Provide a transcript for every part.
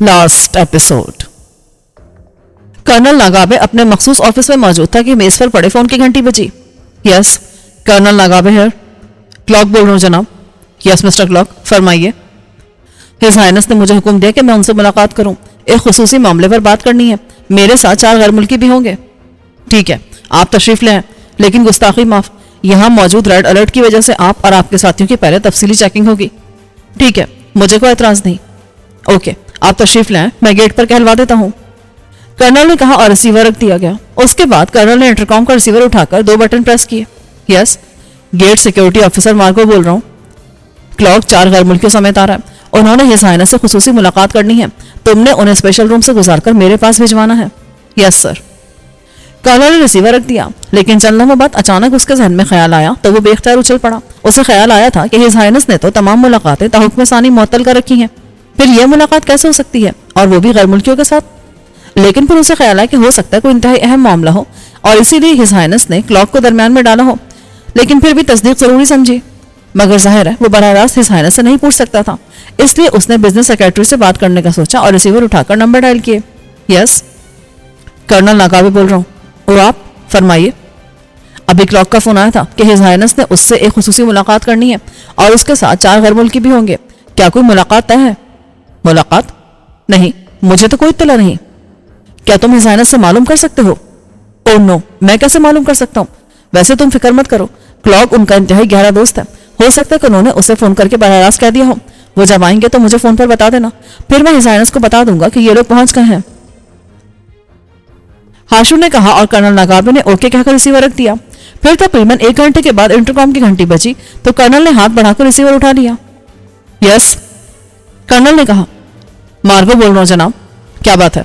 Last episode. Colonel ناگابے اپنے مخصوص office میں موجود تھا کہ میز پر پڑے فون کی گھنٹی بجی۔ یس کرنل ناگابے ہیئر۔ کلاک بول رہا ہوں جناب۔ یس مسٹر کلاک، فرمائیے۔ ہز ہائنس نے مجھے حکم دیا کہ میں ان سے ملاقات کروں، ایک خصوصی معاملے پر بات کرنی ہے۔ میرے ساتھ 4 غیر ملکی بھی ہوں گے۔ ٹھیک ہے، آپ تشریف لیں، لیکن گستاخی معاف، یہاں موجود ریڈ الرٹ کی وجہ سے آپ اور آپ کے ساتھیوں کی پہلے تفصیلی چیکنگ ہوگی۔ ٹھیک ہے، مجھے کوئی اعتراض نہیں۔ اوکے، آپ تشریف لیں، میں گیٹ پر کہلوا دیتا ہوں، کرنل نے کہا اور ریسیور رکھ دیا گیا۔ اس کے بعد کرنل نے انٹرکام کا ریسیور اٹھا کر 2 بٹن پریس کیے۔ یس، گیٹ سیکیورٹی آفیسر مارگو بول رہا ہوں۔ کلاک 4 غیر ملکیوں سمیت آ رہا ہے، انہوں نے ہز ہائنس سے خصوصی ملاقات کرنی ہے، تم نے انہیں اسپیشل روم سے گزار کر میرے پاس بھجوانا ہے۔ یس سر۔ کرنل نے ریسیور رکھ دیا، لیکن چند لمحوں بعد اچانک اس کے ذہن میں خیال آیا تو وہ بے اختیار اچھل پڑا۔ اسے خیال آیا تھا کہ ہز ہائنس نے تو تمام ملاقاتیں تحکم ثانی معطل کر رکھی ہیں، پھر یہ ملاقات کیسے ہو سکتی ہے، اور وہ بھی غیر ملکیوں کے ساتھ؟ لیکن پھر اسے خیال آیا کہ ہو سکتا ہے کوئی انتہائی اہم معاملہ ہو، اور اسی لیے ہز ہائنس نے کلاک کو درمیان میں ڈالا ہو، لیکن پھر بھی تصدیق ضروری سمجھی۔ مگر ظاہر ہے وہ براہ راست ہز ہائنس سے نہیں پوچھ سکتا تھا، اس لیے اس نے بزنس سیکرٹری سے بات کرنے کا سوچا اور ریسیور اٹھا کر نمبر ڈائل کیے۔ یس کرنل ناگابے بول رہا ہوں، اور آپ فرمائیے۔ ابھی کلاک کا فون آیا تھا کہ ہز ہائنس نے اس سے ایک خصوصی ملاقات کرنی ہے، اور اس کے ساتھ 4 غیر ملکی بھی ہوں گے۔ کیا کوئی ملاقات طے ہے؟ ملاقات؟ نہیں، مجھے تو کوئی اطلاع نہیں۔ کیا تم ہز ہائنس سے معلوم کر سکتے ہو؟ او نو، میں کیسے معلوم کر سکتا ہوں؟ ویسے تم فکر مت کرو، کلاک ان کا انتہائی گہرا دوست ہے، ہو سکتا ہے کہ انہوں نے اسے فون کر کے براہ راست کہہ دیا ہو۔ وہ جب آئیں گے تو مجھے فون پر بتا دینا، پھر میں ہز ہائنس کو بتا دوں گا کہ یہ لوگ پہنچ گئے ہیں۔ ہاشو نے کہا اور کرنل ناگابے نے اوکے کہہ کر ریسیور رکھ دیا۔ پھر تقریباً 1 گھنٹے کے بعد انٹرکام کی گھنٹی بجی تو کرنل نے ہاتھ بڑھا کر ریسیور اٹھا لیا۔ یس کرنل نے کہا۔ مارگو بول رہا ہوں جناب۔ کیا بات ہے؟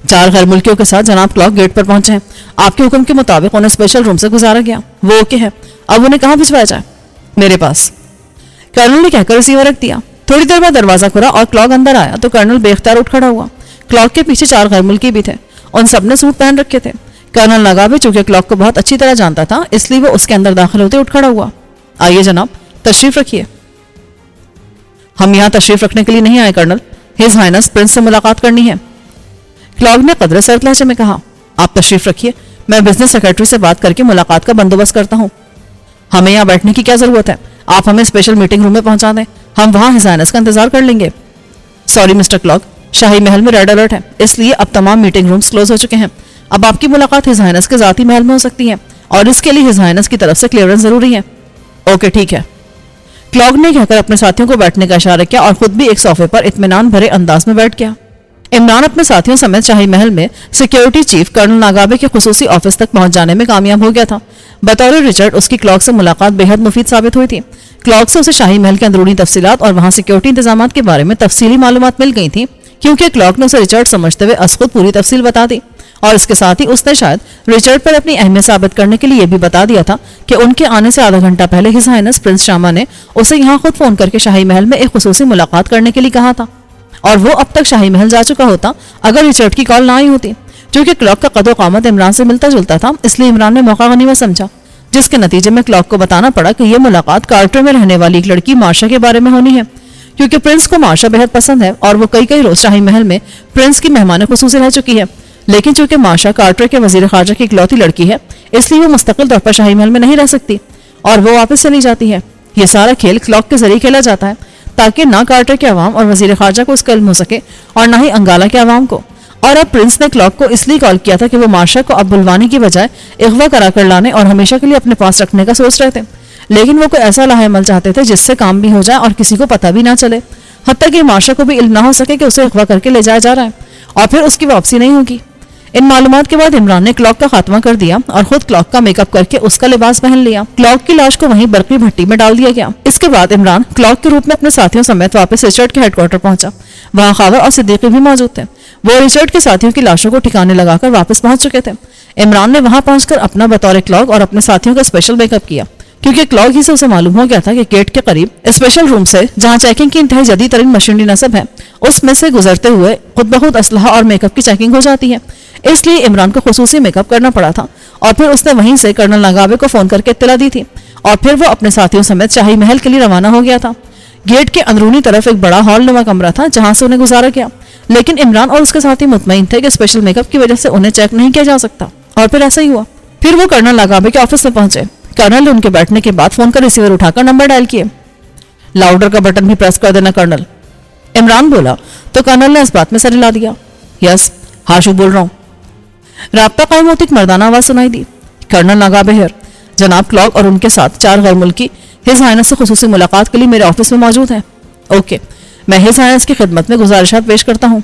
4 غیر ملکیوں کے ساتھ جناب کلاک گیٹ پر پہنچے ہیں، آپ کے حکم کے مطابق انہیں اسپیشل روم سے گزارا گیا، وہ اوکے ہے، اب انہیں کہاں بھجوایا جائے؟ میرے پاس، کرنل نے کہہ کر ریسیور رکھ دیا۔ تھوڑی دیر بعد دروازہ کھلا اور کلاک اندر آیا تو کرنل بے اختیار اٹھ کھڑا ہوا۔ کلاک کے پیچھے 4 غیر ملکی بھی تھے، ان سب نے سوٹ پہن رکھے تھے۔ کرنل ناگابے چونکہ کلاک کو بہت اچھی طرح جانتا تھا، اس لیے وہ اس کے اندر داخل ہوتے اٹھ کھڑا ہوا۔ آئیے جناب، تشریف رکھیے۔ ہم یہاں تشریف رکھنے کے لیے نہیں آئے کرنل، ہز ہائنس پرنس سے ملاقات کرنی ہے، کلاک نے قدرے سرد لہجے میں کہا۔ آپ تشریف رکھیے، میں بزنس سیکرٹری سے بات کر کے ملاقات کا بندوبست کرتا ہوں۔ ہمیں یہاں بیٹھنے کی کیا ضرورت ہے، آپ ہمیں اسپیشل میٹنگ روم میں پہنچا دیں، ہم وہاں ہز ہائنس کا انتظار کر لیں گے۔ سوری مسٹر کلاک، شاہی محل میں ریڈ الرٹ ہے، اس لیے اب تمام میٹنگ رومز کلوز ہو چکے ہیں، اب آپ کی ملاقات ہز ہائنس کے ذاتی محل میں ہو سکتی ہے، اور اس کے لیے ہز ہائنس کی طرف سے کلیئرنس ضروری ہے۔ اوکے ٹھیک ہے، کلاک نے کہہ کر اپنے ساتھیوں کو بیٹھنے کا اشارہ کیا اور خود بھی ایک صوفے پر اطمینان بھرے انداز میں بیٹھ گیا۔ عمران اپنے ساتھیوں سمیت شاہی محل میں سیکیورٹی چیف کرنل ناگابے کے خصوصی آفس تک پہنچ جانے میں کامیاب ہو گیا تھا۔ بطور رچرڈ اس کی کلاک سے ملاقات بے حد مفید ثابت ہوئی تھی۔ کلاک سے اسے شاہی محل کے اندرونی تفصیلات اور وہاں سیکیورٹی انتظامات کے بارے میں تفصیلی معلومات مل گئی تھیں، کیونکہ کلاک نے اسے رچرڈ سمجھتے ہوئے از خود پوری تفصیل بتا دی، اور اس کے ساتھ ہی اس نے شاید رچرڈ پر اپنی اہمیت ثابت کرنے کے لیے یہ بھی بتا دیا تھا کہ ان کے آنے سے آدھا گھنٹہ پہلے ہز ہائنس پرنس شاما نے اسے یہاں خود فون کر کے شاہی محل میں ایک خصوصی ملاقات کرنے کے لیے کہا تھا، اور وہ اب تک شاہی محل جا چکا ہوتا اگر رچرڈ کی کال نہ آئی ہوتی۔ چونکہ کلاک کا قد و قامت عمران سے ملتا جلتا تھا، اس لیے عمران نے موقع غنیمت سمجھا، جس کے نتیجے میں کلاک کو بتانا پڑا کہ یہ ملاقات کارٹر میں رہنے والی ایک لڑکی مارشا کے بارے میں ہونی ہے، کیونکہ پرنس کو مارشا بہت پسند ہے اور وہ کئی روز شاہی محل میں پرنس کی مہمان خصوصی رہ چکی ہے۔ لیکن چونکہ مارشا کارٹر کے وزیر خارجہ کی اکلوتی لڑکی ہے، اس لیے وہ مستقل طور پر شاہی محل میں نہیں رہ سکتی اور وہ واپس چلی جاتی ہے۔ یہ سارا کھیل کلاک کے ذریعے کھیلا جاتا ہے تاکہ نہ کارٹر کے عوام اور وزیر خارجہ کو اس کا علم ہو سکے اور نہ ہی انگالا کے عوام کو۔ اور اب پرنس نے کلاک کو اس لیے کال کیا تھا کہ وہ مارشا کو اب بلوانے کی بجائے اغوا کرا کر لانے اور ہمیشہ کے لیے اپنے پاس رکھنے کا سوچ رہے تھے، لیکن وہ کوئی ایسا لاہ عمل چاہتے تھے جس سے کام بھی ہو جائے اور کسی کو پتہ بھی نہ چلے، حتیٰ کہ مارشا کو بھی علم نہ ہو سکے کہ اسے اغوا کر کے لے جایا جا رہا ہے اور پھر اس کی واپسی نہیں ہوگی۔ ان معلومات کے بعد عمران نے کلاک کا خاتمہ کر دیا اور خود کلاک کا میک اپ کر کے اس کا لباس پہن لیا۔ کلاک کی لاش کو وہیں برقی بھٹی میں ڈال دیا گیا۔ اس کے بعد عمران کلاک کے روپ میں اپنے ساتھیوں سمیت واپس رچرڈ کے ہیڈ کوارٹر پہنچا۔ وہاں خاور اور صدیقی بھی موجود تھے، وہ رچرڈ کے ساتھیوں کی لاشوں کو ٹھکانے لگا کر واپس پہنچ چکے تھے۔ عمران نے وہاں پہنچ کر اپنا بطور کلاک اور اپنے ساتھیوں کا اسپیشل میک اپ کیا، کیونکہ کلاک ہی سے اسے معلوم ہو گیا تھا کہ گیٹ کے قریب اسپیشل روم سے جہاں چیکنگ کی انتہائی جدید ترین مشینری نصب ہے، اس میں سے گزرتے ہوئے خود بخود اسلحہ اور میک اپ کی چیکنگ ہو جاتی ہے۔ اس لیے عمران کو خصوصی میک اپ کرنا پڑا تھا، اور پھر اس نے وہیں سے کرنل ناگابے کو فون کر کے اطلاع دی تھی، اور پھر وہ اپنے ساتھیوں سمیت شاہی محل کے لیے روانہ ہو گیا تھا۔ گیٹ کے اندرونی طرف ایک بڑا ہال نما کمرہ تھا جہاں سے انہیں گزارا گیا، لیکن عمران اور اس کے ساتھی مطمئن تھے کہ اسپیشل میک اپ کی وجہ سے انہیں چیک نہیں کیا جا سکتا، اور پھر ایسا ہی ہوا۔ پھر وہ کرنل ناگابے کے آفس میں پہنچے۔ کرنل نے ان کے بیٹھنے کے بعد فون کا ریسیور اٹھا کر نمبر ڈائل کیے۔ لاؤڈر کا بٹن بھی پریس کر دینا کرنل، عمران بولا تو کرنل نے اس بات میں سر ہلا دیا۔ یس، ہاشو بول رہا ہوں۔ رابطہ قائم ہوتی ایک مردانہ آواز سنائی دی، کرنل ناگابے ہیر، جناب کلاک اور ان کے ساتھ 4 غیر ملکی ہز ہائنس سے خصوصی ملاقات کے لیے میرے آفس میں موجود ہیں۔ اوکے، میں ہز ہائنس کی خدمت میں گزارشات پیش کرتا ہوں۔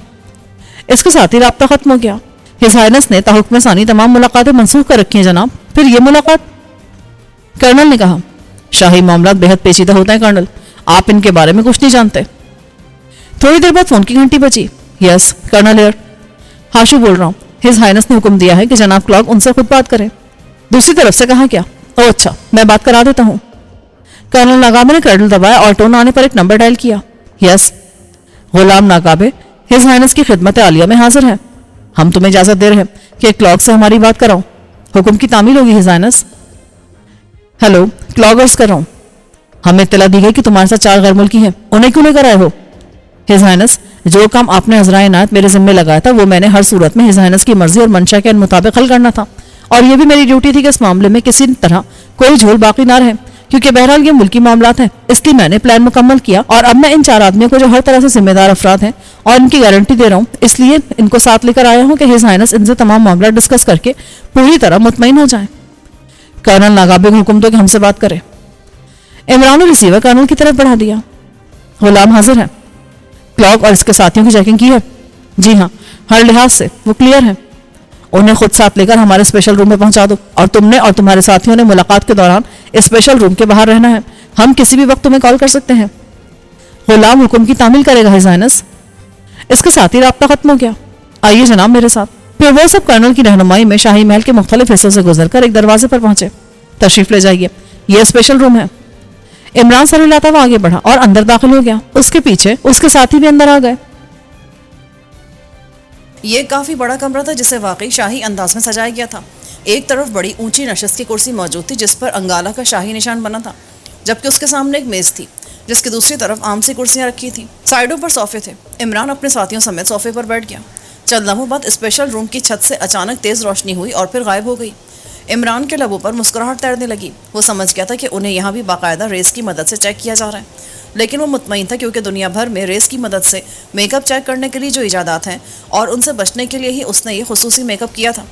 اس کے ساتھ ہی رابطہ ختم ہو گیا۔ ہز ہائنس نے تحکم ثانی تمام ملاقاتیں منسوخ کر رکھی ہیں جناب۔ پھر یہ ملاقات؟ کرنل نے کہا، شاہی معاملات بے حد پیچیدہ ہوتے ہیں کرنل، آپ ان کے بارے میں کچھ نہیں جانتے۔ تھوڑی دیر بعد فون کی گھنٹی بجی۔ یس کرنل ہیر، ہاشو بول رہا ہوں۔ ہز ہائنس نے حکم دیا ہے کہ جناب کلاک ان سے خود بات کریں۔ دوسری طرف سے کہا کیا؟ او اچھا، میں بات کرا دیتا ہوں۔ کرنل ناگابے نے کرنل دبایا اور ٹون آنے پر ایک نمبر ڈائل کیا۔ یس، غلام ناگابے ہز ہائنس کی خدمت عالیہ میں حاضر ہے۔ ہم تمہیں اجازت دے رہے ہیں کہ کلاک سے ہماری بات کراؤ۔ حکم کی تعمیل ہوگی ہز ہائنس۔ ہیلو، کلاک عرض کر رہا ہوں، ہمیں اطلاع دی گئی کہ تمہارے ساتھ 4 غیر ملکی ہیں، انہیں کیوں لے کر آئے ہو؟ ہز ہائنس، جو کام آپ نے عذرائے عنایت میرے ذمہ لگایا تھا وہ میں نے ہر صورت میں ہز ہائنس کی مرضی اور منشا کے مطابق حل کرنا تھا، اور یہ بھی میری ڈیوٹی تھی کہ اس معاملے میں کسی طرح کوئی جھول باقی نہ رہے، کیونکہ بہرحال یہ ملکی معاملات ہیں۔ اس لیے میں نے پلان مکمل کیا، اور اب میں ان 4 آدمیوں کو جو ہر طرح سے ذمہ دار افراد ہیں اور ان کی گارنٹی دے رہا ہوں، اس لیے ان کو ساتھ لے کر آیا ہوں کہ ہز ہائنس ان سے تمام معاملات ڈسکس کر کے پوری طرح مطمئن ہو جائیں۔ کرنل ناگابے کو حکم دو کہ ہم سے بات کرے۔ عمران نے ریسیور کرنل کی طرف بڑھا دیا۔ غلام حاضر ہے۔ کلاک اور اس کے ساتھیوں کی چیکنگ کی ہے؟ جی ہاں، ہر لحاظ سے وہ کلیئر ہیں۔ انہیں خود ساتھ لے کر ہمارے اسپیشل روم میں پہنچا دو، اور تم نے اور تمہارے ساتھیوں نے ملاقات کے دوران اسپیشل روم کے باہر رہنا ہے۔ ہم کسی بھی وقت تمہیں کال کر سکتے ہیں۔ غلام حکم کی تعمیل کرے گا ہز ہائنس۔ اس کے ساتھ ہی رابطہ ختم ہو گیا۔ آئیے جناب میرے ساتھ۔ پھر وہ سب کرنل کی رہنمائی میں شاہی محل کے مختلف حصوں سے گزر کر ایک دروازے پر پہنچے۔ تشریف لے جائیے، یہ اسپیشل روم ہے۔ عمران سر ہلاتا ہوا آگے بڑھا اور اندر داخل ہو گیا۔ اس کے پیچھے اس کے ساتھی بھی اندر آ گئے۔ یہ کافی بڑا کمرہ تھا جسے واقعی شاہی انداز میں سجایا گیا تھا۔ ایک طرف بڑی اونچی نشست کی کرسی موجود تھی جس پر انگالہ کا شاہی نشان بنا تھا، جبکہ اس کے سامنے ایک میز تھی جس کی دوسری طرف عام سی کرسیاں رکھی تھیں۔ سائیڈوں پر صوفے تھے۔ عمران اپنے ساتھیوں سمیت صوفے پر بیٹھ گیا۔ چند لمحوں بعد اسپیشل روم کی چھت سے اچانک تیز روشنی ہوئی اور پھر غائب ہو گئی۔ عمران کے لبوں پر مسکراہٹ تیرنے لگی۔ وہ سمجھ گیا تھا کہ انہیں یہاں بھی باقاعدہ ریس کی مدد سے چیک کیا جا رہا ہے، لیکن وہ مطمئن تھا کیونکہ دنیا بھر میں ریس کی مدد سے میک اپ چیک کرنے کے لیے جو ایجادات ہیں اور ان سے بچنے کے لیے ہی اس نے یہ خصوصی میک اپ کیا تھا۔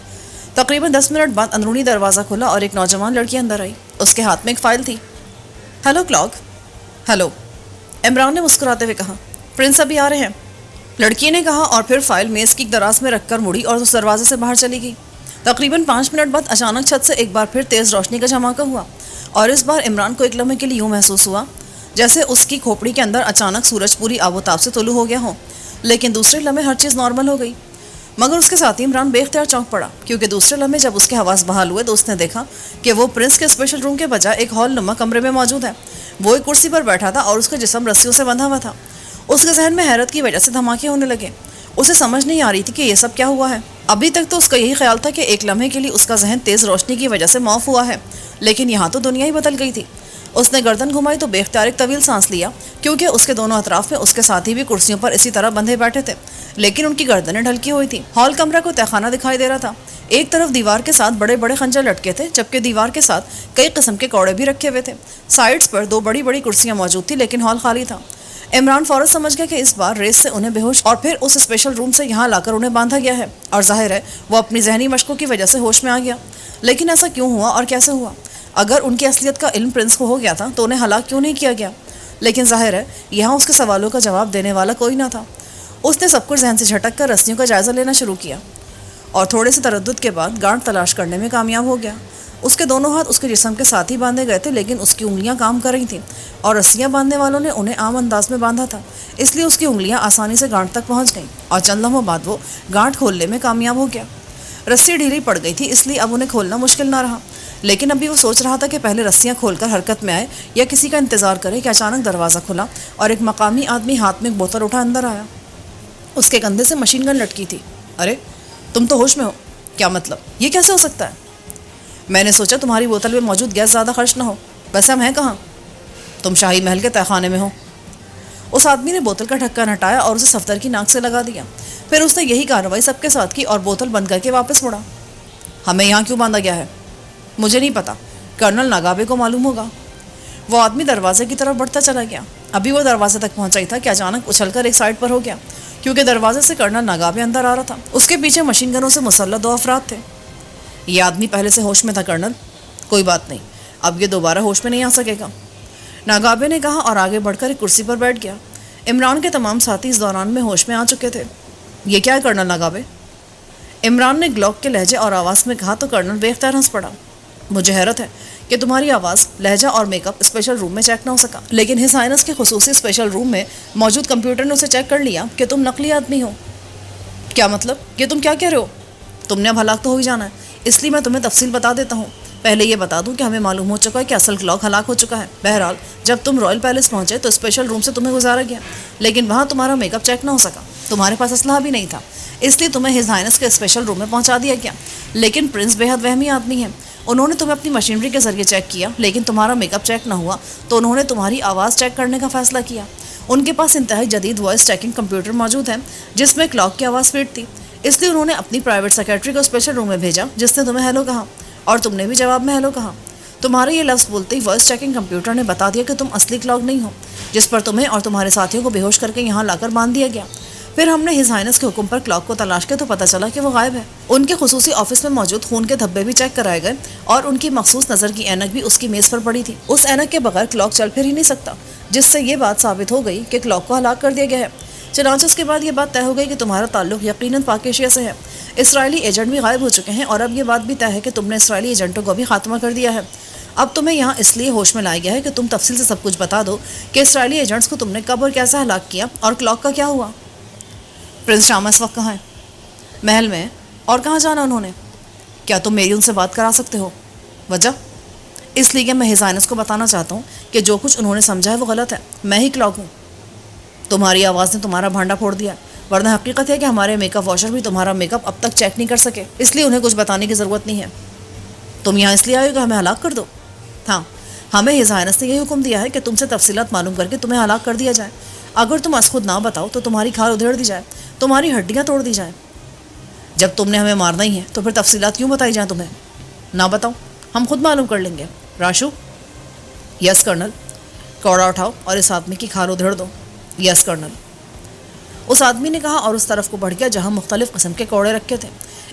تقریباً 10 منٹ بعد اندرونی دروازہ کھلا اور ایک نوجوان لڑکی اندر آئی۔ اس کے ہاتھ میں ایک فائل تھی۔ Hello clock. ہیلو، عمران نے مسکراتے ہوئے کہا۔ پرنس ابھی آ رہے ہیں، لڑکی نے کہا، اور پھر فائل میز کی دراز میں رکھ کر مڑی اور اس دروازے سے باہر چلی گئی۔ تقریباً 5 منٹ بعد اچانک چھت سے ایک بار پھر تیز روشنی کا جھماکہ ہوا، اور اس بار عمران کو ایک لمحے کے لیے یوں محسوس ہوا جیسے اس کی کھوپڑی کے اندر اچانک سورج پوری آب و تاب سے طلوع ہو گیا ہو، لیکن دوسرے لمحے ہر چیز نارمل ہو گئی۔ مگر اس کے ساتھ ہی عمران بے اختیار چونک پڑا، کیونکہ دوسرے لمحے جب اس کے حواس بحال ہوئے تو اس نے دیکھا کہ وہ پرنس کے اسپیشل روم کے بجائے ایک ہال نما کمرے میں موجود ہے۔ وہ ایک کرسی پر بیٹھا تھا اور اس کا جسم رسیوں سے بندھا ہوا تھا۔ اس کے ذہن میں حیرت کی وجہ سے دھماکے ہونے لگے۔ اسے سمجھ نہیں آ رہی تھی کہ یہ سب کیا ہوا ہے۔ ابھی تک تو اس کا یہی خیال تھا کہ ایک لمحے کے لیے اس کا ذہن تیز روشنی کی وجہ سے معاف ہوا ہے، لیکن یہاں تو دنیا ہی بدل گئی تھی۔ اس نے گردن گھمائی تو بے اختیار ایک طویل سانس لیا، کیونکہ اس کے دونوں اطراف میں اس کے ساتھی بھی کرسیوں پر اسی طرح بندھے بیٹھے تھے، لیکن ان کی گردنیں ڈھلکی ہوئی تھیں۔ ہال کمرہ کو تہخانہ دکھائی دے رہا تھا۔ ایک طرف دیوار کے ساتھ بڑے بڑے خنجر لٹکے تھے، جبکہ دیوار کے ساتھ کئی قسم کے کوڑے بھی رکھے ہوئے تھے۔ سائڈز پر 2 بڑی بڑی کرسیاں موجود تھیں، لیکن ہال خالی تھا۔ عمران فوراً سمجھ گیا کہ اس بار ریس سے انہیں بے ہوش اور پھر اس اسپیشل روم سے یہاں لا کر انہیں باندھا گیا ہے، اور ظاہر ہے وہ اپنی ذہنی مشقوں کی وجہ سے ہوش میں آ گیا۔ لیکن ایسا کیوں ہوا اور کیسے ہوا؟ اگر ان کی اصلیت کا علم پرنس کو ہو گیا تھا تو انہیں ہلاک کیوں نہیں کیا گیا؟ لیکن ظاہر ہے یہاں اس کے سوالوں کا جواب دینے والا کوئی نہ تھا۔ اس نے سب کچھ ذہن سے جھٹک کر رسیوں کا جائزہ لینا شروع کیا، اور تھوڑے سے تردد کے بعد گانٹ تلاش کرنے میں کامیاب ہو گیا۔ اس کے دونوں ہاتھ اس کے جسم کے ساتھ ہی باندھے گئے تھے، لیکن اس کی انگلیاں کام کر رہی تھیں، اور رسیاں باندھنے والوں نے انہیں عام انداز میں باندھا تھا، اس لیے اس کی انگلیاں آسانی سے گانٹ تک پہنچ گئیں، اور چند لمحوں بعد وہ گانٹ کھولنے میں کامیاب ہو گیا۔ رسی ڈھیلی پڑ گئی تھی، اس لیے اب انہیں کھولنا مشکل نہ رہا، لیکن ابھی وہ سوچ رہا تھا کہ پہلے رسیاں کھول کر حرکت میں آئے یا کسی کا انتظار کرے کہ اچانک دروازہ کھلا اور ایک مقامی آدمی ہاتھ میں ایک بوتل اٹھا اندر آیا۔ اس کے کندھے سے مشین گن لٹکی تھی۔ ارے تم تو ہوش میں ہو؟ کیا مطلب؟ یہ کیسے ہو سکتا ہے؟ میں نے سوچا تمہاری بوتل میں موجود گیس زیادہ خرچ نہ ہو۔ ویسے ہم ہیں کہاں؟ تم شاہی محل کے تہخانے میں ہو۔ اس آدمی نے بوتل کا ڈھکن ہٹایا اور اسے صفدر کی ناک سے لگا دیا۔ پھر اس نے یہی کارروائی سب کے ساتھ کی اور بوتل بند کر کے واپس مڑا۔ ہمیں یہاں کیوں باندھا گیا ہے؟ مجھے نہیں پتا، کرنل ناگابے کو معلوم ہوگا۔ وہ آدمی دروازے کی طرف بڑھتا چلا گیا۔ ابھی وہ دروازے تک پہنچا ہی تھا کہ اچانک اچھل کر ایک سائڈ پر ہو گیا، کیونکہ دروازے سے کرنل ناگابے اندر آ رہا تھا۔ اس کے پیچھے مشین گنوں سے مسلح 2 افراد تھے۔ یہ آدمی پہلے سے ہوش میں تھا کرنل، کوئی بات نہیں، اب یہ دوبارہ ہوش میں نہیں آ سکے گا، ناگابے نے کہا اور آگے بڑھ کر ایک کرسی پر بیٹھ گیا۔ عمران کے تمام ساتھی اس دوران میں ہوش میں آ چکے تھے۔ یہ کیا ہے کرنل ناگابے؟ عمران نے گلوک کے لہجے اور آواز میں کہا تو کرنل بے اختیار ہنس پڑا۔ مجھے حیرت ہے کہ تمہاری آواز، لہجہ اور میک اپ اسپیشل روم میں چیک نہ ہو سکا، لیکن ہز ہائنس کے خصوصی اسپیشل روم میں موجود کمپیوٹر نے اسے چیک کر لیا کہ تم نقلی آدمی ہو۔ کیا مطلب؟ یہ تم کیا کہہ رہے ہو؟ تم نے اب ہلاک تو ہو ہی جانا ہے، اس لیے میں تمہیں تفصیل بتا دیتا ہوں۔ پہلے یہ بتا دوں کہ ہمیں معلوم ہو چکا ہے کہ اصل کلاک ہلاک ہو چکا ہے۔ بہرحال جب تم رائل پیلس پہنچے تو اسپیشل روم سے تمہیں گزارا گیا، لیکن وہاں تمہارا میک اپ چیک نہ ہو سکا، تمہارے پاس اسلحہ بھی نہیں تھا، اس لیے تمہیں ہز ہائنس کے اسپیشل روم میں پہنچا دیا گیا۔ لیکن پرنس بے حد وہمی آدمی ہے، انہوں نے تمہیں اپنی مشینری کے ذریعے چیک کیا، لیکن تمہارا میک اپ چیک نہ ہوا تو انہوں نے تمہاری آواز چیک کرنے کا فیصلہ کیا۔ ان کے پاس انتہائی جدید وائس چیکنگ کمپیوٹر موجود ہے جس میں کلاک کی آواز فیڈ تھی، اس لیے انہوں نے اپنی پرائیویٹ سیکرٹری کو اسپیشل روم میں بھیجا جس نے تمہیں ہیلو کہا، اور تم نے بھی جواب میں ہیلو کہا۔ تمہارے یہ لفظ بولتے ہی وائس چیکنگ کمپیوٹر نے بتا دیا کہ تم اصلی کلاک نہیں ہو، جس پر تمہیں اور تمہارے ساتھیوں کو بے ہوش کر کے یہاں لا کر باندھ دیا گیا۔ پھر ہم نے ہز ہائنس کے حکم پر کلاک کو تلاش کیا تو پتہ چلا کہ وہ غائب ہے۔ ان کے خصوصی آفس میں موجود خون کے دھبے بھی چیک کرائے گئے اور ان کی مخصوص نظر کی اینک بھی اس کی میز پر پڑی تھی۔ اس اینک کے بغیر کلاک چل پھر ہی نہیں سکتا، جس سے یہ بات ثابت ہو گئی کہ کلاک کو ہلاک کر دیا گیا ہے۔ چنانچہ اس کے بعد یہ بات طے ہو گئی کہ تمہارا تعلق یقیناً پاک ایشیا سے ہے۔ اسرائیلی ایجنٹ بھی غائب ہو چکے ہیں اور اب یہ بات بھی طے ہے کہ تم نے اسرائیلی ایجنٹوں کو بھی خاتمہ کر دیا ہے۔ اب تمہیں یہاں اس لیے ہوش میں لایا گیا ہے کہ تم تفصیل سے سب کچھ بتا دو کہ اسرائیلی ایجنٹس کو تم نے کب اور کیسے ہلاک کیا اور کلاک کا کیا ہوا۔ پرنس شاما اس وقت کہاں ہے؟ محل میں۔ اور کہاں جانا انہوں نے؟ کیا تم میری ان سے بات کرا سکتے ہو؟ وجہ؟ اس لیے کہ میں ہز ہائنس کو بتانا چاہتا ہوں کہ جو کچھ انہوں نے سمجھا ہے وہ غلط ہے، میں ہی کلاک ہوں۔ تمہاری آواز نے تمہارا بھانڈا پھوڑ دیا، ورنہ حقیقت ہے کہ ہمارے میک اپ واشر بھی تمہارا میک اپ اب تک چیک نہیں کر سکے، اس لیے انہیں کچھ بتانے کی ضرورت نہیں ہے۔ تم یہاں اس لیے آئے ہو کہ ہمیں ہلاک کر دو؟ ہاں، ہمیں ہز ہائنس نے یہی حکم دیا ہے کہ تم سے تفصیلات معلوم کر کے تمہیں ہلاک کر دیا جائے۔ اگر تم از خود نہ بتاؤ تو تمہاری کھال ادھیڑ دی جائے، تمہاری ہڈیاں توڑ دی جائیں۔ جب تم نے ہمیں مارنا ہی ہے تو پھر تفصیلات کیوں بتائی جائیں تمہیں؟ نہ بتاؤ، ہم خود معلوم کر لیں گے۔ راشو؟ یس کرنل۔ کوڑا اٹھاؤ اور اس آدمی کی کھال ادھیڑ دو۔ یس کرنل۔ اس آدمی نے کہا اور اس طرف کو بڑھ گیا جہاں مختلف قسم کے کوڑے رکھے تھے۔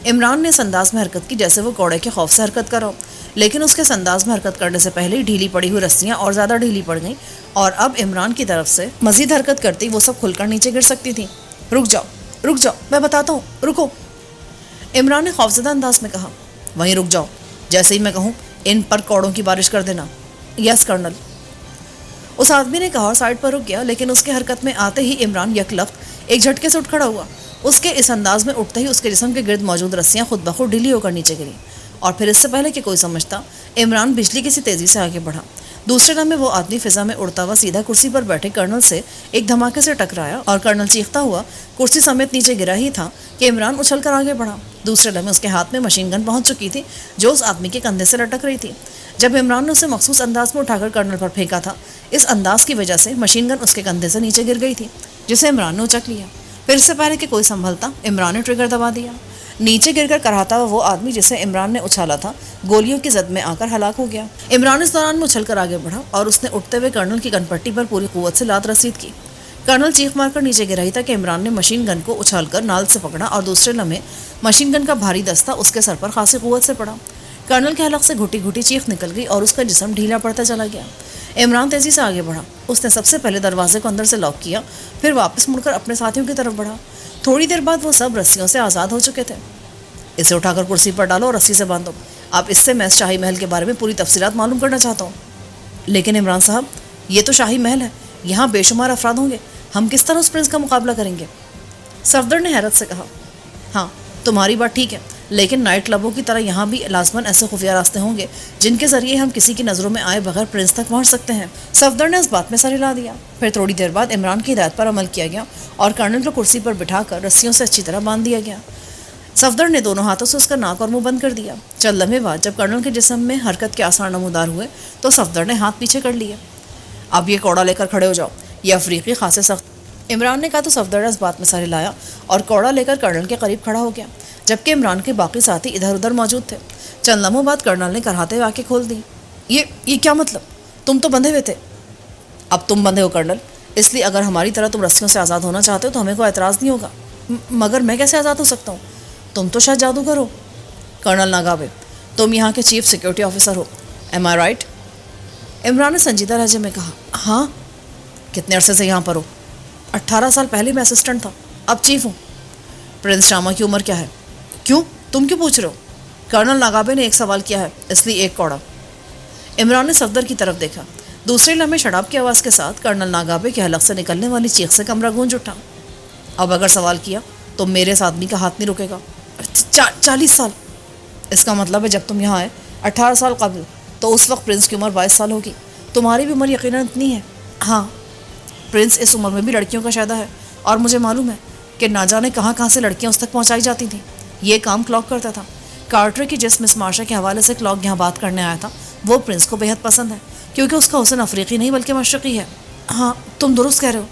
عمران نے اس انداز میں حرکت کی جیسے وہ کوڑے کے خوف سے حرکت کر رہا ہو، لیکن اس کے اس انداز میں حرکت کرنے سے پہلے ہی ڈھیلی پڑی ہوئی رسیاں اور زیادہ ڈھیلی پڑ گئیں اور اب عمران کی طرف سے مزید حرکت کرتی وہ سب کھل کر نیچے گر سکتی تھیں۔ رک جاؤ، رک جاؤ، میں بتاتا ہوں، رکو، عمران نے خوفزدہ انداز میں کہا۔ وہیں رک جاؤ، جیسے ہی میں کہوں ان پر کوڑوں کی بارش کر دینا۔ یس کرنل۔ اس آدمی نے کہا اور سائڈ پر رک گیا، لیکن اس کے حرکت میں آتے ہی عمران یک لخت ایک جھٹکے سے اٹھ کھڑا ہوا۔ اس کے اس انداز میں اٹھتے ہی اس کے جسم کے گرد موجود رسیاں خود بخود ڈھیلی ہو کر نیچے گریں اور پھر اس سے پہلے کہ کوئی سمجھتا عمران بجلی کی سی تیزی سے آگے بڑھا۔ دوسرے لمحے وہ آدمی فضا میں اڑتا ہوا سیدھا کرسی پر بیٹھے کرنل سے ایک دھماکے سے ٹکرایا اور کرنل چیختا ہوا کرسی سمیت نیچے گرا ہی تھا کہ عمران اچھل کر آگے بڑھا۔ دوسرے لمحے اس کے ہاتھ میں مشین گن پہنچ چکی تھی جو اس آدمی کے کندھے سے لٹک رہی تھی۔ جب عمران نے اسے مخصوص انداز میں اٹھا کر کرنل پر پھینکا تھا، اس انداز کی وجہ سے مشین گن اس کے کندھے سے نیچے گر گئی تھی جسے عمران نے اچک لیا۔ پھر اس سے پہلے کہ کوئی سنبھلتا عمران نے ٹریگر دبا دیا۔ نیچے گر کر کراہتا ہوا وہ آدمی جسے عمران نے اچھالا تھا گولیوں کی زد میں آ کر ہلاک ہو گیا۔ عمران اس دوران میں اچھل کر آگے بڑھا اور اس نے اٹھتے ہوئے کرنل کی کن پٹی پر پوری قوت سے لات رسید کی۔ کرنل چیخ مار کر نیچے گرا ہی تھا کہ عمران نے مشین گن کو اچھال کر نال سے پکڑا اور دوسرے لمحے مشین گن کا بھاری دستہ اس کے سر پر خاصی قوت سے پڑا۔ کرنل کے حلق سے گھٹی گھٹی چیخ نکل گئی اور اس کا جسم ڈھیلا پڑتا چلا گیا۔ عمران تیزی سے آگے بڑھا، اس نے سب سے پہلے دروازے کو اندر سے لاک کیا، پھر واپس مڑ کر اپنے ساتھیوں کی طرف بڑھا۔ تھوڑی دیر بعد وہ سب رسیوں سے آزاد ہو چکے تھے۔ اسے اٹھا کر کرسی پر ڈالو اور رسی سے باندھو۔ اب اس سے میں اس شاہی محل کے بارے میں پوری تفصیلات معلوم کرنا چاہتا ہوں۔ لیکن عمران صاحب، یہ تو شاہی محل ہے، یہاں بے شمار افراد ہوں گے، ہم کس طرح اس پرنس کا مقابلہ کریں گے؟ صفدر نے حیرت سے کہا۔ ہاں، تمہاری بات ٹھیک ہے، لیکن نائٹ کلبوں کی طرح یہاں بھی لازماً ایسے خفیہ راستے ہوں گے جن کے ذریعے ہم کسی کی نظروں میں آئے بغیر پرنس تک پہنچ سکتے ہیں۔ صفدر نے اس بات میں سر ہلا دیا۔ پھر تھوڑی دیر بعد عمران کی ہدایت پر عمل کیا گیا اور کرنل کو کرسی پر بٹھا کر رسیوں سے اچھی طرح باندھ دیا گیا۔ صفدر نے دونوں ہاتھوں سے اس کا ناک اور منہ بند کر دیا۔ چند لمحے بعد جب کرنل کے جسم میں حرکت کے آثار نمودار ہوئے تو صفدر نے ہاتھ پیچھے کر لیے۔ اب یہ کوڑا لے کر کھڑے ہو جاؤ، یہ افریقی خاصے سخت عمران نے کہا تو صفدر نے اس بات میں سر ہلایا اور کوڑا لے کر کرنل کے قریب کھڑا ہو گیا، جبکہ عمران کے باقی ساتھی ادھر ادھر موجود تھے۔ چند لمحوں بعد کرنل نے کرہاتے ہوئے آنکھیں کھول دیں۔ یہ کیا مطلب؟ تم تو بندھے ہوئے تھے۔ اب تم بندھے ہو کرنل، اس لیے اگر ہماری طرح تم رسیوں سے آزاد ہونا چاہتے ہو تو ہمیں کوئی اعتراض نہیں ہوگا۔ مگر میں کیسے آزاد ہو سکتا ہوں؟ تم تو شاید جادوگر ہو۔ کرنل ناگابے، تم یہاں کے چیف سیکیورٹی آفیسر ہو، ایم آئی رائٹ؟ عمران نے سنجیدہ لہجے میں کہا، ہاں۔ کتنے عرصے سے یہاں پر ہو؟ 18 سال پہلے میں اسسٹنٹ تھا، اب چیف ہوں۔ پرنس شاما کی عمر کیا ہے؟ کیوں؟ تم کیوں پوچھ رہے ہو؟ کرنل ناگابے نے ایک سوال کیا ہے، اس لیے ایک کوڑا۔ عمران نے صفدر کی طرف دیکھا۔ دوسرے لمحے شراب کی آواز کے ساتھ کرنل ناگابے کے حلق سے نکلنے والی چیخ سے کمرہ گونج اٹھا۔ اب اگر سوال کیا تو میرے اس آدمی کا ہاتھ نہیں رکے گا۔ 40 سال؟ اس کا مطلب ہے جب تم یہاں آئے 18 سال قبل تو اس وقت پرنس کی عمر 22 سال ہوگی۔ تمہاری بھی عمر یقیناً اتنی ہے۔ ہاں، پرنس اس عمر میں بھی لڑکیوں کا شائدہ ہے، اور مجھے معلوم ہے کہ نہ جانے کہاں کہاں سے لڑکیاں اس تک پہنچائی جاتی تھیں۔ یہ کام کلاک کرتا تھا۔ کارٹر کی جس مس مارشا کے حوالے سے کلاک یہاں بات کرنے آیا تھا وہ پرنس کو بےحد پسند ہے، کیونکہ اس کا حسن افریقی نہیں بلکہ مشرقی ہے۔ ہاں، تم درست کہہ رہے ہو۔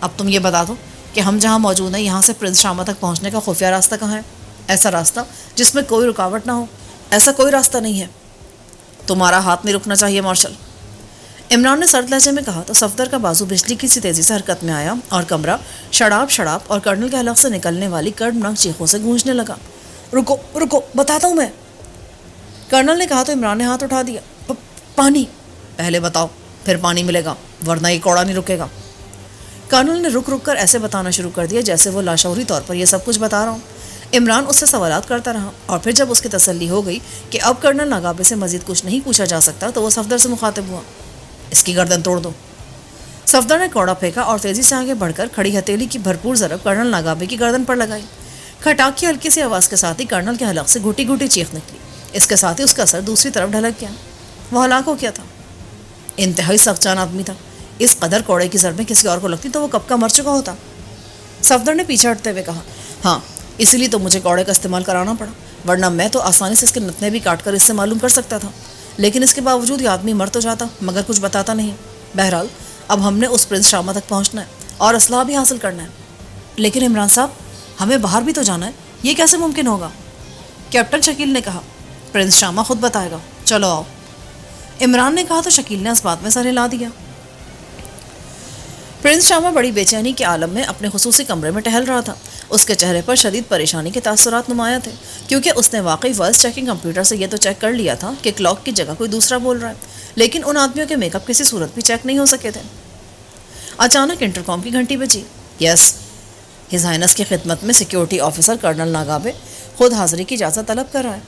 اب تم یہ بتا دو کہ ہم جہاں موجود ہیں یہاں سے پرنس شاما تک پہنچنے کا خفیہ راستہ کہاں ہے؟ ایسا راستہ جس میں کوئی رکاوٹ نہ ہو۔ ایسا کوئی راستہ نہیں ہے۔ تمہارا ہاتھ نہیں رکنا چاہیے مارشل، عمران نے سرد لہجے میں کہا تو صفدر کا بازو بجلی کی سی تیزی سے حرکت میں آیا اور کمرہ شڑاب اور کرنل کے حلق سے نکلنے والی کربناک چیخوں سے گونجنے لگا۔ رکو رکو، بتاتا ہوں میں، کرنل نے کہا تو عمران نے ہاتھ اٹھا دیا۔ پانی؟ پہلے بتاؤ، پھر پانی ملے گا، ورنہ یہ کوڑا نہیں رکے گا۔ کرنل نے رک کر ایسے بتانا شروع کر دیا جیسے وہ لاشعوری طور پر یہ سب کچھ بتا رہا ہوں۔ عمران اس سے سوالات کرتا رہا اور پھر جب اس کی تسلی ہو گئی کہ اب کرنل ناگابے سے مزید کچھ نہیں پوچھا جا سکتا تو وہ صفدر سے مخاطب ہوا۔ اس کی گردن توڑ دو۔ صفدر نے کوڑا پھینکا اور تیزی سے آگے بڑھ کر کھڑی ہتھیلی کی بھرپور ضرب کرنل ناگابے کی گردن پر لگائی۔ کھٹاک کی ہلکی سی آواز کے ساتھ ہی کرنل کے حلق سے گھٹی گھٹی چیخ نکلی۔ اس کے ساتھ ہی اس کا سر دوسری طرف ڈھلک گیا۔ وہ ہلاک ہو گیا تھا۔ انتہائی سخت جان آدمی تھا۔ اس قدر کوڑے کی ضربیں کسی اور کو لگتی تو وہ کب کا مر چکا ہوتا۔ صفدر نے پیچھے ہٹتے ہوئے کہا، ہاں، اسی لیے تو مجھے کوڑے کا استعمال کرانا پڑا، ورنہ میں تو آسانی سے اس کے نتنے بھی کاٹ کر اس سے معلوم کر سکتا تھا۔ لیکن اس کے باوجود یہ آدمی مر تو جاتا مگر کچھ بتاتا نہیں۔ بہرحال اب ہم نے اس پرنس شاما تک پہنچنا ہے اور اسلحہ بھی حاصل کرنا ہے۔ لیکن عمران صاحب، ہمیں باہر بھی تو جانا ہے، یہ کیسے ممکن ہوگا؟ کیپٹن شکیل نے کہا، پرنس شاما خود بتائے گا، چلو آؤ۔ عمران نے کہا تو شکیل نے اس بات میں سر ہلا دیا۔ پرنس شاما بڑی بے چینی کے عالم میں اپنے خصوصی کمرے میں ٹہل رہا تھا۔ اس کے چہرے پر شدید پریشانی کے تاثرات نمایاں تھے، کیونکہ اس نے واقعی وائس چیکنگ کمپیوٹر سے یہ تو چیک کر لیا تھا کہ کلاک کی جگہ کوئی دوسرا بول رہا ہے، لیکن ان آدمیوں کے میک اپ کسی صورت بھی چیک نہیں ہو سکے تھے۔ اچانک انٹرکام کی گھنٹی بجی۔ یس، ہز ہائنس کی خدمت میں سیکیورٹی آفیسر کرنل ناگابے خود حاضری کی اجازت طلب کر رہا ہے۔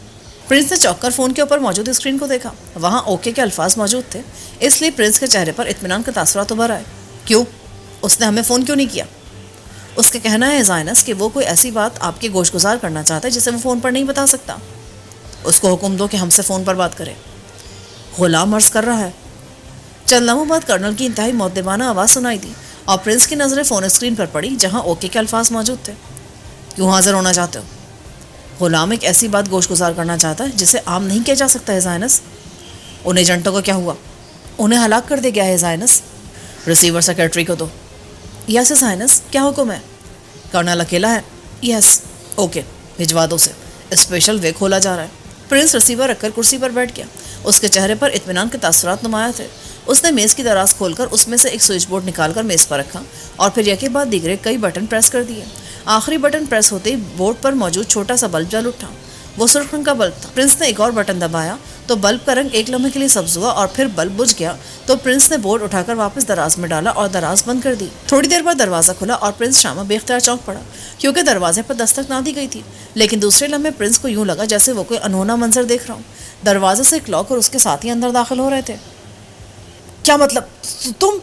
پرنس نے چوک کر فون کے اوپر موجود اسکرین کو دیکھا۔ وہاں اوکے کے الفاظ موجود تھے، اس لیے پرنس کے چہرے پر اطمینان کے تاثرات ابھر آئے۔ کیوں؟ اس نے ہمیں فون کیوں نہیں کیا؟ اس کا کہنا ہے زائنس کہ وہ کوئی ایسی بات آپ کے گوش گزار کرنا چاہتا ہے جسے وہ فون پر نہیں بتا سکتا۔ اس کو حکم دو کہ ہم سے فون پر بات کرے۔ غلام عرض کر رہا ہے۔ چند لمحوں بعد کرنل کی انتہائی مؤدبانہ آواز سنائی دی اور پرنس کی نظریں فون اسکرین پر پڑی جہاں اوکے کے الفاظ موجود تھے۔ کیوں حاضر ہونا چاہتے ہو؟ غلام ایک ایسی بات گوش گزار کرنا چاہتا ہے جسے عام نہیں کیا جا سکتا ہے زائنس۔ ان ایجنٹوں کو کیا ہوا؟ انہیں ہلاک کر دیا گیا ہے زائنس۔ ریسیور سیکرٹری کو دو۔ یس زائنس، کیا حکم ہے؟ کرنل اکیلا ہے؟ یس۔ اوکے، بھجوا دو اسے، اسپیشل وے کھولا جا رہا ہے۔ پرنس ریسیور رکھ کر کرسی پر بیٹھ گیا۔ اس کے چہرے پر اطمینان کے تاثرات نمایاں تھے۔ اس نے میز کی دراز کھول کر اس میں سے ایک سوئچ بورڈ نکال کر میز پر رکھا اور پھر یکے بعد دیگرے کئی بٹن پریس کر دیے۔ آخری بٹن پریس ہوتے ہی بورڈ پر موجود چھوٹا سا بلب جل اٹھا۔ وہ سرخ رنگ کا بلب تھا۔ پرنس نے ایک اور بٹن دبایا تو بلب کا رنگ ایک لمحے کے لیے سبز ہوا اور پھر بلب بجھ گیا تو پرنس نے بورڈ اٹھا کر واپس دراز میں ڈالا اور دراز بند کر دی۔ تھوڑی دیر بعد دروازہ کھلا اور پرنس شاما بے اختیار چونک پڑا کیونکہ دروازے پر دستک نہ دی گئی تھی، لیکن دوسرے لمحے پرنس کو یوں لگا جیسے وہ کوئی انہونا منظر دیکھ رہا ہوں۔ دروازے سے کلاک اور اس کے ساتھی اندر داخل ہو رہے تھے۔ کیا مطلب؟ تم؟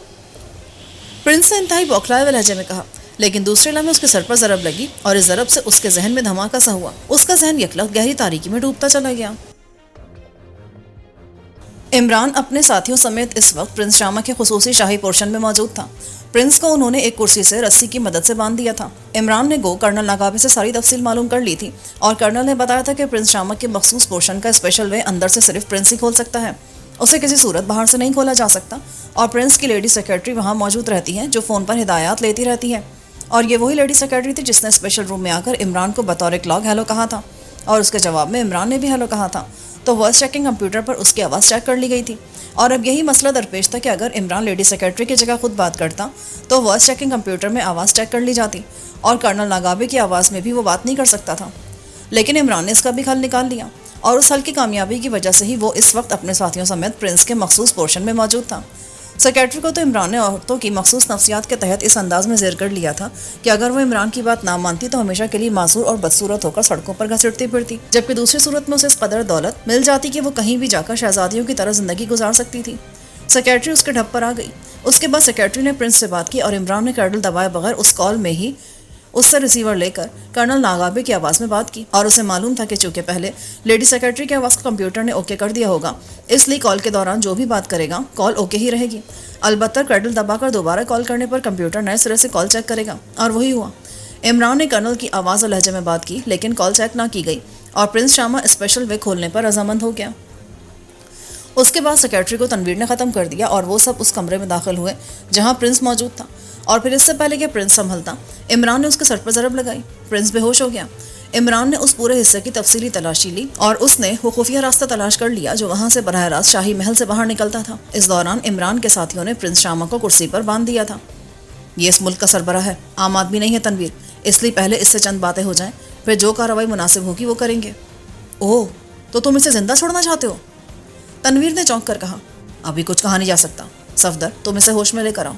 پرنس نے انتہائی بوکھلائے ہوئے لہجے میں کہا، لیکن دوسرے لمحے اس کے سر پر ضرب لگی اور اس ضرب سے اس کے ذہن میں دھماکہ سا ہوا۔ اس کا ذہن یکلخت گہری تاریکی میں ڈوبتا چلا گیا۔ عمران اپنے ساتھیوں سمیت اس وقت پرنس شاما کے خصوصی شاہی پورشن میں موجود تھا۔ پرنس کو انہوں نے ایک کرسی سے رسی کی مدد سے باندھ دیا تھا۔ عمران نے کرنل ناگابے سے ساری تفصیل معلوم کر لی تھی اور کرنل نے بتایا تھا کہ پرنس شاما کے مخصوص پورشن کا اسپیشل وے اندر سے صرف پرنس ہی کھول سکتا ہے اسے کسی صورت باہر سے نہیں کھولا جا سکتا، اور پرنس کی لیڈی سیکرٹری وہاں موجود رہتی ہیں جو فون پر ہدایات لیتی رہتی ہے، اور یہ وہی لیڈی سیکرٹری تھی جس نے اسپیشل روم میں آ کر عمران کو بطور کلاگ ہیلو کہا تھا، اور اس کے جواب میں عمران نے بھی ہیلو کہا تھا، تو وائس چیکنگ کمپیوٹر پر اس کی آواز چیک کر لی گئی تھی، اور اب یہی مسئلہ درپیش تھا کہ اگر عمران لیڈی سیکرٹری کی جگہ خود بات کرتا تو وائس چیکنگ کمپیوٹر میں آواز چیک کر لی جاتی، اور کرنل ناگابے کی آواز میں بھی وہ بات نہیں کر سکتا تھا، لیکن عمران نے اس کا بھی حل نکال لیا، اور اس حل کی کامیابی کی وجہ سے ہی وہ اس وقت اپنے ساتھیوں سمیت پرنس کے مخصوص پورشن میں موجود تھا۔ سیکرٹری کو تو عمران نے عورتوں کی مخصوص نفسیات کے تحت اس انداز میں زیر کر لیا تھا کہ اگر وہ عمران کی بات نہ مانتی تو ہمیشہ کے لیے معذور اور بدصورت ہو کر سڑکوں پر گھسیٹتی پھرتی، جبکہ دوسری صورت میں اسے اس قدر دولت مل جاتی کہ وہ کہیں بھی جا کر شہزادیوں کی طرح زندگی گزار سکتی تھی۔ سیکرٹری اس کے ڈھب پر آ گئی۔ اس کے بعد سیکرٹری نے پرنس سے بات کی اور عمران نے کرنل دبائے بغیر اس کال میں ہی اس سے ریسیور لے کر کرنل ناگابے کی آواز میں بات کی، اور اسے معلوم تھا کہ چونکہ پہلے لیڈی سیکرٹری کی آواز کو کمپیوٹر نے اوکے کر دیا ہوگا، اس لیے کال کے دوران جو بھی بات کرے گا کال اوکے ہی رہے گی، البتہ کرنل دبا کر دوبارہ کال کرنے پر کمپیوٹر نئے سرے سے کال چیک کرے گا، اور وہی ہوا۔ عمران نے کرنل کی آواز اور لہجے میں بات کی، لیکن کال چیک نہ کی گئی، اور پرنس شامہ اسپیشل وے کھولنے پر رضامند ہو گیا۔ اس کے بعد سیکرٹری کو تنویر نے ختم کر دیا، اور وہ سب اس کمرے میں داخل ہوئے جہاں پرنس موجود تھا، اور پھر اس سے پہلے کہ پرنس سنبھلتا، عمران نے اس کے سر پر ضرب لگائی۔ پرنس بے ہوش ہو گیا۔ عمران نے اس پورے حصے کی تفصیلی تلاشی لی، اور اس نے وہ خفیہ راستہ تلاش کر لیا جو وہاں سے براہ راست شاہی محل سے باہر نکلتا تھا۔ اس دوران عمران کے ساتھیوں نے پرنس شامہ کو کرسی پر باندھ دیا تھا۔ یہ اس ملک کا سربراہ ہے، عام آدمی نہیں ہے تنویر، اس لیے پہلے اس سے چند باتیں ہو جائیں، پھر جو کارروائی مناسب ہوگی وہ کریں گے۔ اوہ، تو تم اسے زندہ چھوڑنا چاہتے ہو؟ تنویر نے چونک کر کہا۔ ابھی کچھ کہا نہیں جا سکتا، صفدر تم اسے ہوش میں لے کر آؤ۔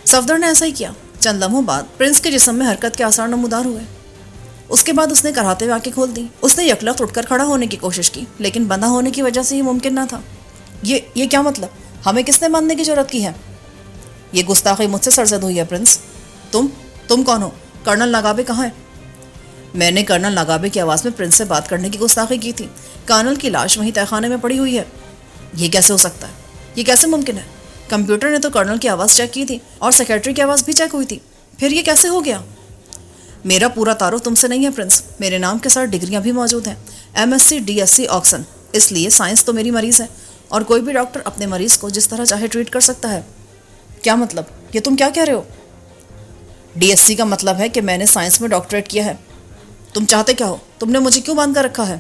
صفدر نے ایسا ہی کیا۔ چند لمحوں بعد پرنس کے جسم میں حرکت کے آثار نمودار ہوئے۔ اس کے بعد اس نے کراہتے ہوئے آنکھیں کھول دیں۔ اس نے یکلخت اٹھ کر کھڑا ہونے کی کوشش کی، لیکن بندھا ہونے کی وجہ سے یہ ممکن نہ تھا۔ یہ کیا مطلب؟ ہمیں کس نے ماننے کی جرات کی ہے؟ یہ گستاخی مجھ سے سرزد ہوئی ہے پرنس۔ تم کون ہو؟ کرنل ناگابے کہاں ہے؟ میں نے کرنل ناگابے کی آواز میں پرنس سے بات کرنے کی گستاخی کی تھی۔ کرنل کی لاش وہیں تہہ خانے میں پڑی ہوئی ہے۔ یہ کیسے ہو سکتا ہے؟ یہ کیسے ممکن ہے؟ کمپیوٹر نے تو کرنل کی آواز چیک کی تھی، اور سیکرٹری کی آواز بھی چیک ہوئی تھی، پھر یہ کیسے ہو گیا؟ میرا پورا تعارف تم سے نہیں ہے پرنس، میرے نام کے ساتھ ڈگریاں بھی موجود ہیں، MSc DSc آکسن، اس لیے سائنس تو میری مریض ہے، اور کوئی بھی ڈاکٹر اپنے مریض کو جس طرح چاہے ٹریٹ کر سکتا ہے۔ کیا مطلب؟ یہ تم کیا کہہ رہے ہو؟ DSc کا مطلب ہے کہ میں نے سائنس میں ڈاکٹریٹ کیا ہے۔ تم چاہتے کیا ہو؟ تم نے مجھے کیوں باندھ کر رکھا ہے؟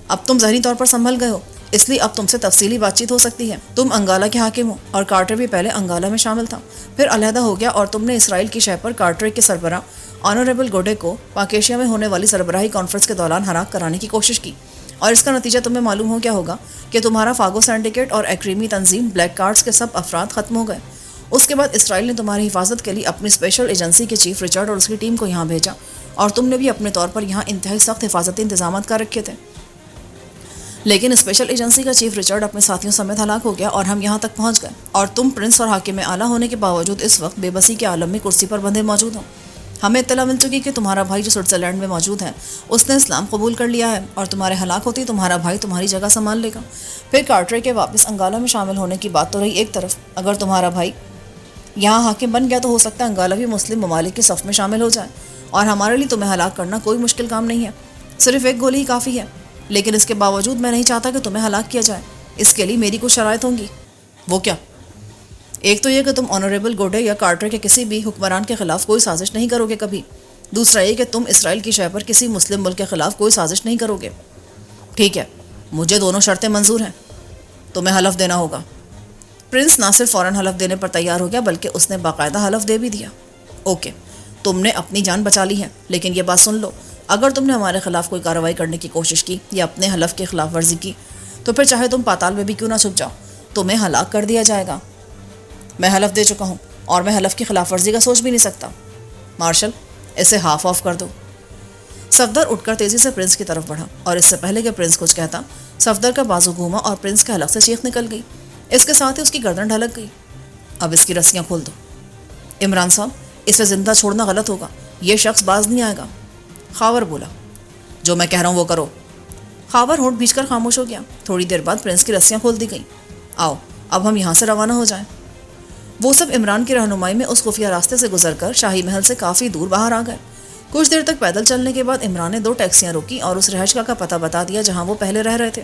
اب تم ذہنی طور پر سنبھل گئے ہو، اس لیے اب تم سے تفصیلی بات چیت ہو سکتی ہے۔ تم انگالا کے حاکم ہو، اور کارٹر بھی پہلے انگالا میں شامل تھا، پھر علیحدہ ہو گیا، اور تم نے اسرائیل کی شہ پر کارٹر کے سربراہ آنریبل گوڈے کو پاکیشیا میں ہونے والی سربراہی کانفرنس کے دوران ہلاک کرانے کی کوشش کی، اور اس کا نتیجہ تمہیں معلوم ہو کیا ہوگا کہ تمہارا فاگو سینڈیکیٹ اور ایکریمی تنظیم بلیک کارڈز کے سب افراد ختم ہو گئے۔ اس کے بعد اسرائیل نے تمہاری حفاظت کے لیے اپنی اسپیشل ایجنسی کے چیف رچرڈ اور اس کی ٹیم کو یہاں بھیجا، اور تم نے بھی اپنے طور پر یہاں انتہائی سخت حفاظتی انتظامات کر رکھے تھے، لیکن اسپیشل ایجنسی کا چیف رچرڈ اپنے ساتھیوں سمیت ہلاک ہو گیا، اور ہم یہاں تک پہنچ گئے، اور تم پرنس اور حاکم اعلیٰ ہونے کے باوجود اس وقت بے بسی کے عالم میں کرسی پر بندھے موجود ہو۔ ہمیں اطلاع مل چکی کہ تمہارا بھائی جو سوئٹزرلینڈ میں موجود ہے، اس نے اسلام قبول کر لیا ہے، اور تمہارے ہلاک ہوتی تمہارا بھائی تمہاری جگہ سنبھال لے گا۔ پھر کارٹر کے واپس انگالا میں شامل ہونے کی بات تو رہی ایک طرف، اگر تمہارا بھائی یہاں حاکم بن گیا تو ہو سکتا ہے انگالا بھی مسلم ممالک کی صف میں شامل ہو جائے، اور ہمارے لیے تمہیں ہلاک کرنا کوئی مشکل کام نہیں ہے، صرف ایک گولی ہی کافی ہے، لیکن اس کے باوجود میں نہیں چاہتا کہ تمہیں ہلاک کیا جائے۔ اس کے لیے میری کچھ شرائط ہوں گی۔ وہ کیا؟ ایک تو یہ کہ تم آنریبل گوڈے یا کارٹر کے کسی بھی حکمران کے خلاف کوئی سازش نہیں کرو گے کبھی، دوسرا یہ کہ تم اسرائیل کی شہ پر کسی مسلم ملک کے خلاف کوئی سازش نہیں کرو گے۔ ٹھیک ہے، مجھے دونوں شرطیں منظور ہیں، تمہیں حلف دینا ہوگا۔ پرنس نہ صرف فوراً حلف دینے پر تیار ہو گیا، بلکہ اس نے باقاعدہ حلف دے بھی دیا۔ اوکے، تم نے اپنی جان بچا لی ہے، لیکن یہ بات سن لو، اگر تم نے ہمارے خلاف کوئی کارروائی کرنے کی کوشش کی یا اپنے حلف کی خلاف ورزی کی، تو پھر چاہے تم پاتال میں بھی کیوں نہ چھپ جاؤ، تمہیں ہلاک کر دیا جائے گا۔ میں حلف دے چکا ہوں، اور میں حلف کی خلاف ورزی کا سوچ بھی نہیں سکتا۔ مارشل، اسے ہاف آف کر دو۔ صفدر اٹھ کر تیزی سے پرنس کی طرف بڑھا، اور اس سے پہلے کہ پرنس کچھ کہتا، صفدر کا بازو گھوما اور پرنس کے حلق سے چیخ نکل گئی، اس کے ساتھ ہی اس کی گردن ڈھلک گئی۔ اب اس کی رسیاں کھول دو۔ عمران صاحب، اسے زندہ چھوڑنا غلط ہوگا، یہ شخص باز نہیں آئے گا۔ خاور بولا، جو میں کہہ رہا ہوں وہ کرو۔ خاور ہونٹ بھیج کر خاموش ہو گیا۔ تھوڑی دیر بعد پرنس کی رسیاں کھول دی گئیں۔ آؤ، اب ہم یہاں سے روانہ ہو جائیں۔ وہ سب عمران کی رہنمائی میں اس خفیہ راستے سے گزر کر شاہی محل سے کافی دور باہر آ گئے۔ کچھ دیر تک پیدل چلنے کے بعد عمران نے 2 ٹیکسیاں روکی اور اس رہائش گاہ کا پتہ بتا دیا جہاں وہ پہلے رہ رہے تھے۔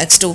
X2।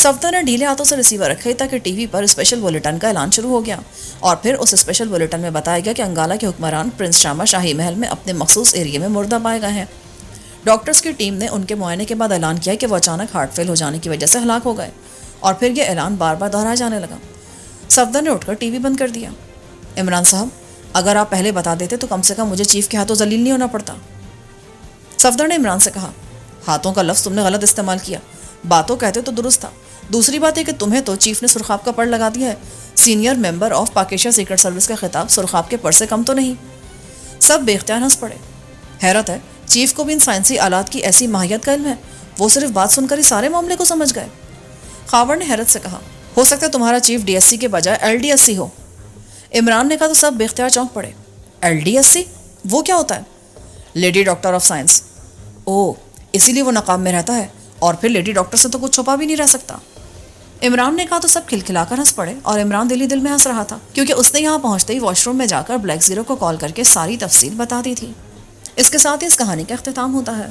صفدر نے ڈھیلے ہاتھوں سے ریسیور رکھے تاکہ ٹی وی پر اسپیشل بلیٹن کا اعلان شروع ہو گیا اور پھر اس اسپیشل بلیٹن میں بتایا گیا کہ انگالہ کے حکمران پرنس شاما شاہی محل میں اپنے مخصوص ایریے میں مردہ پائے گئے ہیں۔ ڈاکٹرز کی ٹیم نے ان کے معائنے کے بعد اعلان کیا کہ وہ اچانک ہارٹ فیل ہو جانے کی وجہ سے ہلاک ہو گئے، اور پھر یہ اعلان بار بار دہرایا جانے لگا۔ صفدر نے اٹھ کر ٹی وی بند کر دیا۔ عمران صاحب، اگر آپ پہلے بتا دیتے تو کم سے کم مجھے چیف کے ہاتھوں ذلیل نہیں ہونا پڑتا۔ صفدر نے عمران سے کہا، ہاتھوں کا لفظ تم نے غلط استعمال کیا، باتوں کہتے تو درست تھا۔ دوسری بات ہے کہ تمہیں تو چیف نے سرخاب کا پڑ لگا دیا ہے۔ سینئر ممبر آف پاکیشا سیکرٹ سروس کا خطاب سرخاب کے پڑ سے کم تو نہیں۔ سب بے اختیار ہنس پڑے۔ حیرت ہے، چیف کو بھی ان سائنسی آلات کی ایسی ماہیت کا علم ہے؟ وہ صرف بات سن کر ہی سارے معاملے کو سمجھ گئے۔ خاور نے حیرت سے کہا، ہو سکتا ہے تمہارا چیف ڈی ایس سی کے بجائے ایل ڈی ایس سی ہو۔ عمران نے کہا تو سب بے اختیار چونک پڑے۔ L D S C? وہ کیا ہوتا ہے؟ Lady doctor of science. Oh, اسی لیے وہ نقاب میں رہتا ہے، اور پھر لیڈی ڈاکٹر سے تو کچھ چھپا بھی نہیں رہ سکتا۔ عمران نے کہا تو سب کھلکھلا کر ہنس پڑے، اور عمران دل ہی دل میں ہنس رہا تھا کیونکہ اس نے یہاں پہنچتے ہی واش روم میں جا کر بلیک زیرو کو کال کر کے ساری تفصیل بتا دی تھی۔ اس کے ساتھ ہی اس کہانی کا اختتام ہوتا ہے۔